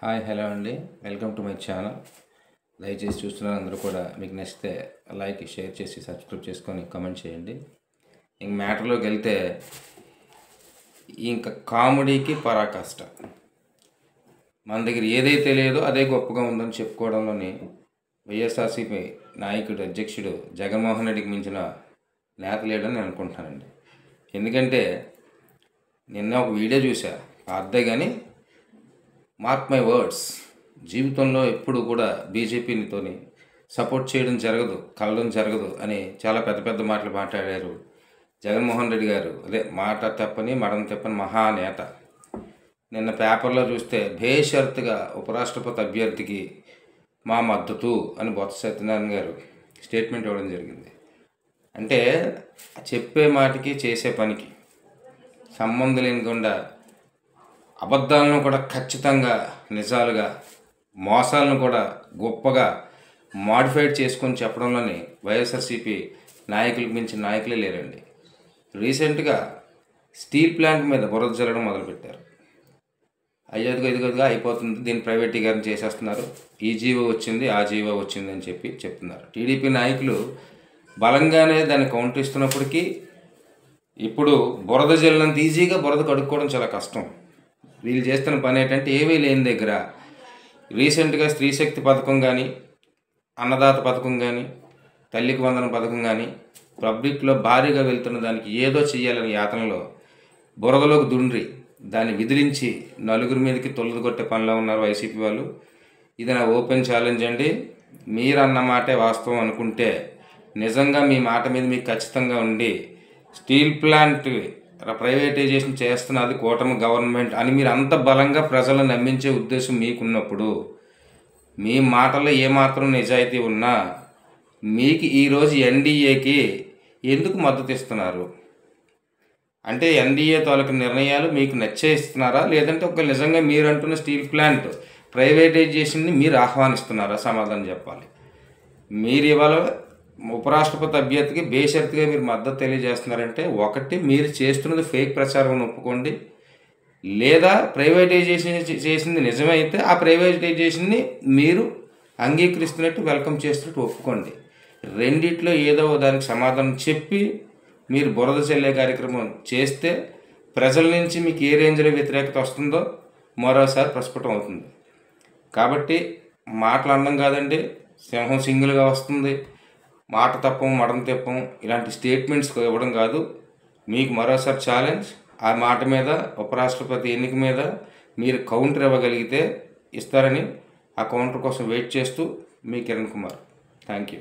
Hi hello అండి, welcome to my channel. దయచేసి చూస్తున్న అందరూ కూడా మీకు నచ్చితే లైక్ షేర్ చేసి సబ్స్క్రైబ్ చేసుకొని కామెంట్ చేయండి. ఇంక మ్యాటర్లోకి వెళ్తే ఇంకా కామెడీకి పరాకాష్ట. మన దగ్గర ఏదైతే లేదో అదే గొప్పగా ఉందని చెప్పుకోవడంలోని వైఎస్ఆర్సీపీ నాయకుడు అధ్యక్షుడు జగన్మోహన్ రెడ్డికి మించిన నేత లేడని నేను అనుకుంటున్నానండి. ఎందుకంటే నిన్న ఒక వీడియో చూసా, అర్థే కానీ మార్క్ మై వర్డ్స్, జీవితంలో ఎప్పుడు కూడా బీజేపీనితోని సపోర్ట్ చేయడం జరగదు, కలడం జరగదు అని చాలా పెద్ద పెద్ద మాటలు మాట్లాడారు జగన్మోహన్ రెడ్డి గారు. అదే మాట తప్పని మడం తప్పని మహానేత. నిన్న పేపర్లో చూస్తే బేషరతుగా ఉపరాష్ట్రపతి అభ్యర్థికి మా మద్దతు అని బొత్స సత్యనారాయణ గారు స్టేట్మెంట్ ఇవ్వడం జరిగింది. అంటే చెప్పే మాటకి చేసే పనికి సంబంధం లేకుండా అబద్ధాలను కూడా ఖచ్చితంగా నిజాలుగా, మోసాలను కూడా గొప్పగా మాడిఫైడ్ చేసుకొని చెప్పడంలోని వైఎస్ఆర్సీపీ నాయకులకు మించిన నాయకులే లేరండి. రీసెంట్గా స్టీల్ ప్లాంట్ మీద బురద జల్లడం మొదలుపెట్టారు. ఇదిగోగా అయిపోతుంది, దీన్ని ప్రైవేటీకరణ చేసేస్తున్నారు, ఈ జీవో వచ్చింది ఆ జీవో వచ్చింది అని చెప్తున్నారు. టీడీపీ నాయకులు బలంగానే దాన్ని కౌంటర్ ఇస్తున్నప్పటికీ ఇప్పుడు బురద జల్లినంత ఈజీగా బురద కడుక్కోవడం చాలా కష్టం. వీళ్ళు చేస్తున్న పని ఏంటంటే ఏమీ లేని దగ్గర రీసెంట్గా స్త్రీశక్తి పథకం కానీ, అన్నదాత పథకం కానీ, తల్లికి వందన పథకం కానీ పబ్లిక్లో భారీగా వెళ్తున్న దానికి ఏదో చెయ్యాలని యాతనలో బురదలోకి దుండ్రి దాన్ని విదిలించి నలుగురి మీదకి తొలగొట్టే పనిలో ఉన్నారు వైసీపీ వాళ్ళు. ఇది నా ఓపెన్ ఛాలెంజ్ అండి. మీరన్న మాటే వాస్తవం అనుకుంటే, నిజంగా మీ మాట మీద మీకు ఖచ్చితంగా ఉండి స్టీల్ ప్లాంట్ ప్రైవేటైజేషన్ చేస్తున్నది కూటమి గవర్నమెంట్ అని మీరు అంత బలంగా ప్రజలను నమ్మించే ఉద్దేశం మీకున్నప్పుడు, మీ మాటలో ఏమాత్రం నిజాయితీ ఉన్నా మీకు ఈరోజు ఎన్డీఏకి ఎందుకు మద్దతు ఇస్తున్నారు? అంటే ఎన్డీఏ తాలూకు నిర్ణయాలు మీకు నచ్చేస్తున్నారా, లేదంటే ఒక నిజంగా మీరు అంటున్న స్టీల్ ప్లాంట్ ప్రైవేటైజేషన్ని మీరు ఆహ్వానిస్తున్నారా? సమాధానం చెప్పాలి. మీరు ఇవాళ ఉపరాష్ట్రపతి అభ్యర్థికి బేషరతుగా మీరు మద్దతు తెలియజేస్తున్నారంటే, ఒకటి మీరు చేస్తున్నది ఫేక్ ప్రచారం ఒప్పుకోండి, లేదా ప్రైవేటైజేషన్ చేసింది నిజమైతే ఆ ప్రైవేటైజేషన్ని మీరు అంగీకరిస్తున్నట్టు వెల్కమ్ చేస్తున్నట్టు ఒప్పుకోండి. రెండిట్లో ఏదో దానికి సమాధానం చెప్పి మీరు బురద చల్లే కార్యక్రమం చేస్తే ప్రజల నుంచి మీకు ఏ రేంజ్లో వ్యతిరేకత వస్తుందో మరోసారి ప్రస్ఫుటం అవుతుంది. కాబట్టి మాటలు అనడం కాదండి, సింహం సింగిల్గా వస్తుంది, మాట తప్పం మడం తెప్పం ఇలాంటి స్టేట్మెంట్స్ ఇవ్వడం కాదు. మీకు మరోసారి ఛాలెంజ్, ఆ మాట మీద ఉపరాష్ట్రపతి ఎన్నిక మీద మీరు కౌంటర్ ఇవ్వగలిగితే ఇస్తారని, ఆ కౌంటర్ కోసం వెయిట్ చేస్తూ మీ కిరణ్ కుమార్. Thank you.